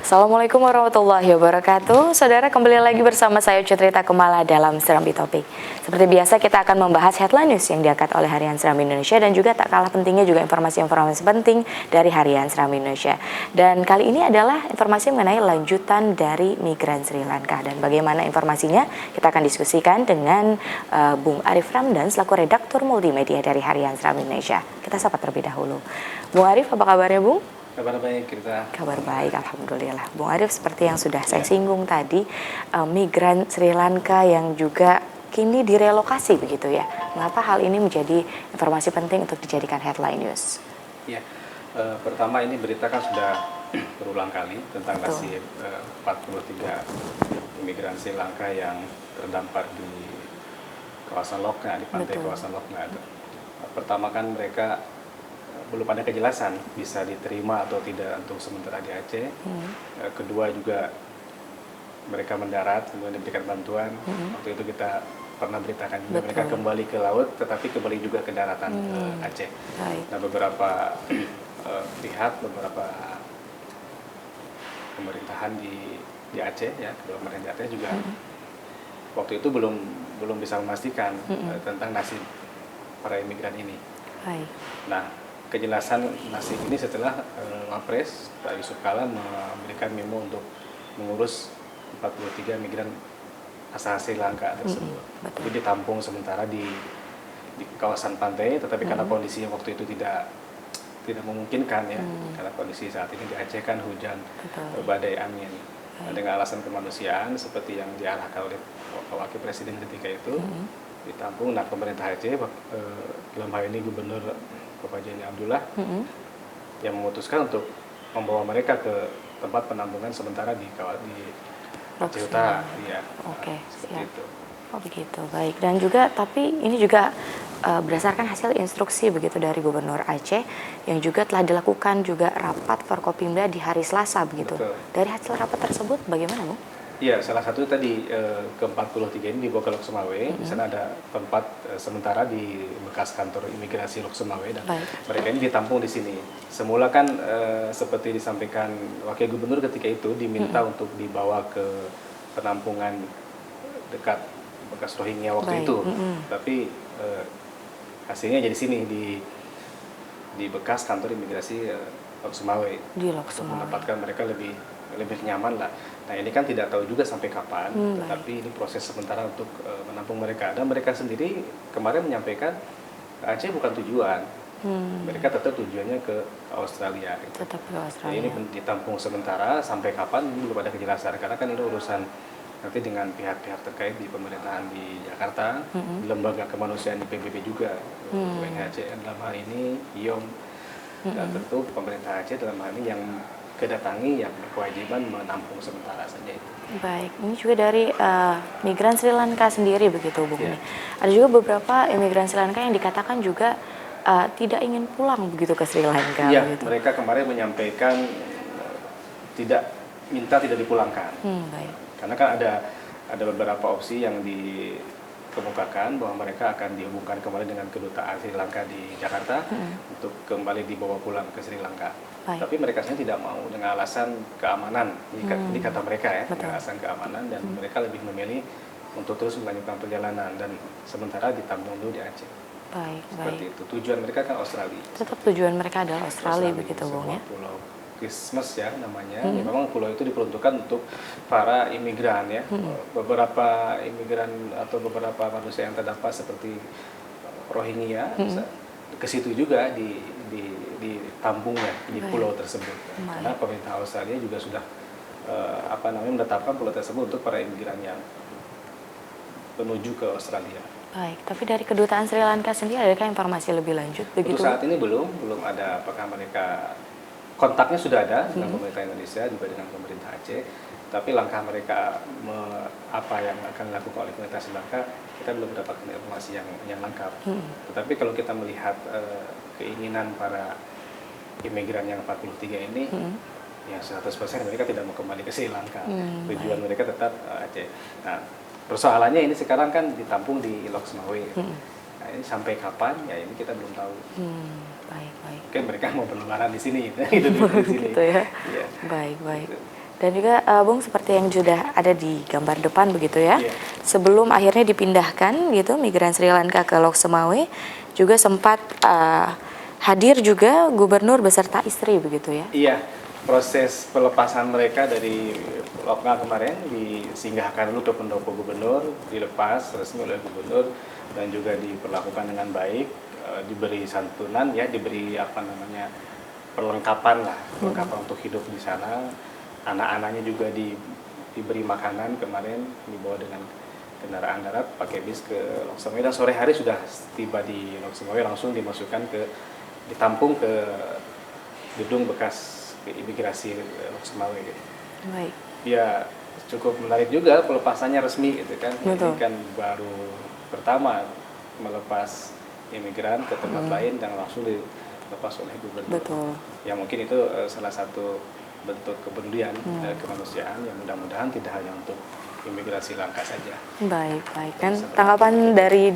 Assalamualaikum warahmatullahi wabarakatuh. Saudara, kembali lagi bersama saya Citrita Kemala dalam Serambi Topik. Seperti biasa kita akan membahas headline news yang diangkat oleh Harian Serambi Indonesia dan juga tak kalah pentingnya juga informasi-informasi penting dari Harian Serambi Indonesia. Dan kali ini adalah informasi mengenai lanjutan dari migran Sri Lanka. Dan bagaimana informasinya kita akan diskusikan dengan Bung Arif Ramdan selaku redaktur multimedia dari Harian Serambi Indonesia. Kita sapa terlebih dahulu. Bung Arif, apa kabarnya Bung? Kabar baik, kita. Kabar baik, alhamdulillah. Bung Arif, seperti yang sudah saya singgung tadi, migran Sri Lanka yang juga kini direlokasi begitu ya. Mengapa hal ini menjadi informasi penting untuk dijadikan headline news? Ya, pertama ini berita kan sudah berulang kali tentang nasib 43 imigran Sri Lanka yang terdampar di kawasan Lokna, di pantai kawasan Lokna. Pertama kan mereka belum ada kejelasan bisa diterima atau tidak untuk sementara di Aceh. Kedua juga mereka mendarat, kemudian diberikan bantuan. Waktu itu kita pernah beritakan juga mereka kembali ke laut, tetapi kembali juga ke daratan Aceh. Nah, beberapa pihak, beberapa pemerintahan di Aceh, ya, kedua pemerintah Aceh juga waktu itu belum bisa memastikan tentang nasib para imigran ini. Nah, kejelasan nasib ini setelah Wapres Pak Yusuf Kala memberikan memo untuk mengurus 43 migran asal Sri Lanka tersebut. Jadi ditampung sementara di kawasan pantai, tetapi karena kondisi waktu itu tidak memungkinkan ya, karena kondisi saat ini di Aceh kan hujan, badai angin. Nah, dengan alasan kemanusiaan seperti yang diarahkan oleh Wakil Presiden ketika itu, ditampung. Nah, pemerintah Aceh dalam hal ini Gubernur Bapak Jani Abdullah yang memutuskan untuk membawa mereka ke tempat penampungan sementara di Aceh Utara. Ya, Oke, seperti itu. Oh begitu, baik. Dan juga, tapi ini juga berdasarkan hasil instruksi begitu dari Gubernur Aceh yang juga telah dilakukan juga rapat Forkopimda di hari Selasa begitu. Betul. Dari hasil rapat tersebut bagaimana, Bu? Iya, salah satu tadi ke-43 ini dibawa ke Lok Sumawe. Di sana ada tempat sementara di bekas kantor imigrasi Lok Sumawe dan mereka ini ditampung di sini. Semula kan seperti disampaikan Wakil Gubernur ketika itu diminta untuk dibawa ke penampungan dekat bekas Rohingya waktu itu. Tapi hasilnya jadi sini di bekas kantor imigrasi Lok Sumawe. Di Lok Sumawe. Untuk mendapatkan mereka lebih nyaman lah. Nah, ini kan tidak tahu juga sampai kapan, tetapi ini proses sementara untuk menampung mereka. Dan mereka sendiri kemarin menyampaikan Aceh bukan tujuan. Mereka tetap tujuannya ke Australia. Gitu. Tetap ke Australia. Nah, ini ditampung sementara sampai kapan belum ada kejelasan, karena kan ini urusan nanti dengan pihak-pihak terkait di pemerintahan di Jakarta, lembaga kemanusiaan di PBB juga, UNHCR dalam hal ini, IOM, dan tentu pemerintah Aceh dalam hal ini yang kedatangi yang berkewajiban menampung sementara saja itu. Baik, ini juga dari migran Sri Lanka sendiri begitu, Bung. Ada juga beberapa imigran Sri Lanka yang dikatakan juga tidak ingin pulang begitu ke Sri Lanka. Iya, begitu. mereka kemarin menyampaikan tidak dipulangkan. Baik. Karena kan ada beberapa opsi yang dikemukakan bahwa mereka akan dihubungkan kembali dengan kedutaan Sri Lanka di Jakarta untuk kembali dibawa pulang ke Sri Lanka. Tapi mereka sendiri tidak mau dengan alasan keamanan. Ini kata mereka ya, dengan alasan keamanan, dan mereka lebih memilih untuk terus melanjutkan perjalanan dan sementara ditampung dulu di Aceh. Seperti itu. Tujuan mereka kan Australia. Tetap tujuan mereka adalah Australia begitu, Bung ya. Pulau Christmas ya namanya. Ya, memang pulau itu diperuntukkan untuk para imigran ya. Beberapa imigran atau beberapa manusia yang terdapat seperti Rohingya ke situ juga ditampungnya di pulau tersebut. Karena pemerintah Australia juga sudah menetapkan pulau tersebut untuk para imigran yang menuju ke Australia. Baik, tapi dari kedutaan Sri Lanka sendiri adakah informasi lebih lanjut begitu? Untuk saat ini belum ada apakah mereka kontaknya sudah ada dengan pemerintah Indonesia juga dengan pemerintah Aceh. Tapi langkah mereka apa yang akan dilakukan oleh pemerintah Sri Lanka, kita belum mendapatkan informasi yang lengkap. Tetapi kalau kita melihat keinginan para imigran yang 43 ini, ya 100% mereka tidak mau kembali ke Sri Lanka. Tujuan mereka tetap Aceh. Nah, persoalannya ini sekarang kan ditampung di Lok Sumawe. Nah, ini sampai kapan? Ya ini kita belum tahu. Baik. Mungkin mereka mau berlebaran di sini, hidup di sini. Gitu ya. Ya. Baik. Gitu. Dan juga Bung, seperti yang sudah ada di gambar depan begitu ya, Iya. sebelum akhirnya dipindahkan gitu migran Sri Lanka ke Lok Sumawe, juga sempat hadir juga gubernur beserta istri begitu ya? Iya, proses pelepasan mereka dari Loknga kemarin disinggahkan dulu ke pendopo gubernur, dilepas resmi oleh gubernur dan juga diperlakukan dengan baik, diberi santunan ya, diberi apa namanya perlengkapan lah, perlengkapan untuk hidup di sana. Anak-anaknya juga diberi makanan kemarin, dibawa dengan kendaraan darat pakai bis ke Lok Sumawe, dan sore hari sudah tiba di Lok Sumawe, langsung ditampung ke gedung bekas imigrasi Lok Sumawe gitu. Baik. Ya cukup menarik juga pelepasannya resmi gitu kan. Betul. Ini kan baru pertama melepas imigran ke tempat lain dan langsung dilepas oleh gubernur. Betul. Ya mungkin itu salah satu bentuk kepedulian kemanusiaan yang mudah-mudahan tidak hanya untuk imigrasi Langka saja. Baik, baik. Dan tanggapan dari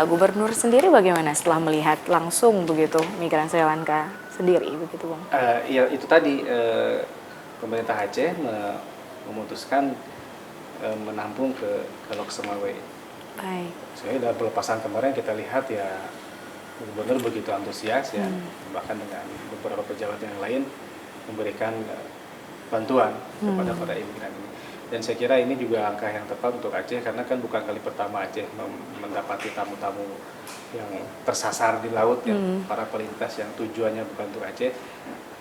gubernur sendiri bagaimana setelah melihat langsung begitu migran Sri Lanka sendiri begitu Bang? Ya itu tadi pemerintah Aceh memutuskan menampung ke Lok Sumawe. Baik. Saya dari pelepasan kemarin kita lihat ya gubernur begitu antusias ya, bahkan dengan beberapa pejabat yang lain memberikan bantuan kepada para imigran ini. Dan saya kira ini juga langkah yang tepat untuk Aceh, karena kan bukan kali pertama Aceh mendapati tamu-tamu yang tersasar di laut ya, para pelintas yang tujuannya bukan untuk Aceh.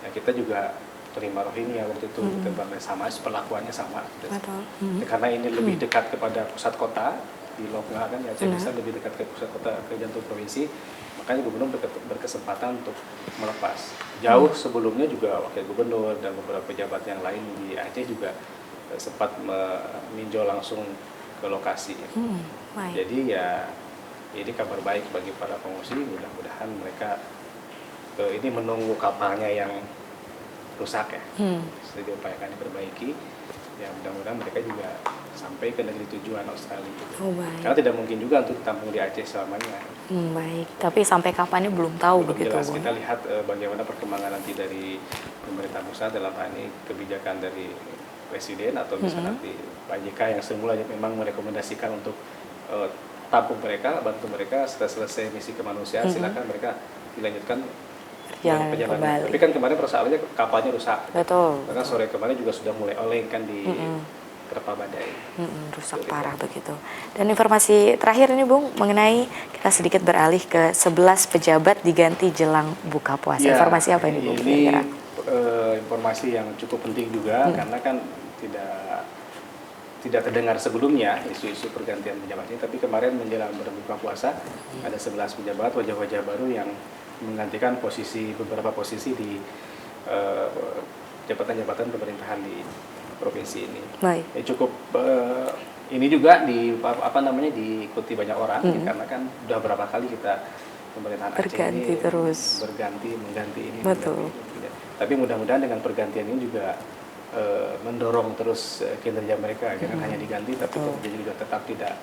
Ya, kita juga terima Rohingya waktu itu terbangnya sama, perlakuannya sama. Betul. Karena ini lebih dekat kepada pusat kota di Loknga kan, ya, Aceh bisa lebih dekat ke pusat kota, ke jantung provinsi, makanya gubernur berkesempatan untuk melepas. Jauh sebelumnya juga wakil gubernur dan beberapa pejabat yang lain di Aceh juga sempat meninjau langsung ke lokasi. Jadi ya ini kabar baik bagi para pengungsi, mudah-mudahan mereka ini menunggu kapalnya yang rusak ya, sudah diupayakan diperbaiki. Ya mudah-mudahan mereka juga sampai ke negeri tujuan Australia. Karena tidak mungkin juga untuk ditampung di Aceh selamanya. Baik, tapi sampai kapannya belum tahu Belum begitu jelas. Bang. Kita lihat bagaimana perkembangan nanti dari pemerintah pusat, dalam hal ini kebijakan dari presiden atau misalnya nanti Pak JK yang semulanya memang merekomendasikan untuk tampung mereka, bantu mereka setelah selesai misi kemanusiaan, silakan mereka dilanjutkan perjalanan. Tapi kan kemarin persoalannya kapalnya rusak. Betul. Karena sore kemarin juga sudah mulai oleng kan di Kerapa Badai. Rusak parah begitu. Dan informasi terakhir ini Bung, mengenai kita sedikit beralih ke 11 pejabat diganti jelang buka puasa. Ya, informasi apa ini Bung? Ini informasi yang cukup penting juga, karena kan tidak terdengar sebelumnya isu-isu pergantian pejabat ini, tapi kemarin menjelang berbuka puasa ada 11 pejabat, wajah-wajah baru yang menggantikan beberapa posisi di jabatan-jabatan pemerintahan di provinsi ini. Baik. Cukup ini juga diikuti banyak orang, karena kan udah berapa kali kita pemerintahan Aceh ini mengganti ini. Betul. Tapi mudah-mudahan dengan pergantian ini juga mendorong terus kinerja mereka, jangan hanya diganti tapi kinerja juga tetap tidak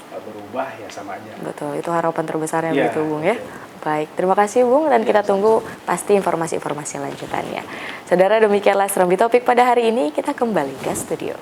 berubah, ya sama aja. Betul, itu harapan terbesarnya Ya, begitu Bung ya. Baik, terima kasih Bung, dan kita tunggu pasti informasi-informasi lanjutannya. Saudara, demikianlah Serambi Topik pada hari ini, kita kembali ke studio.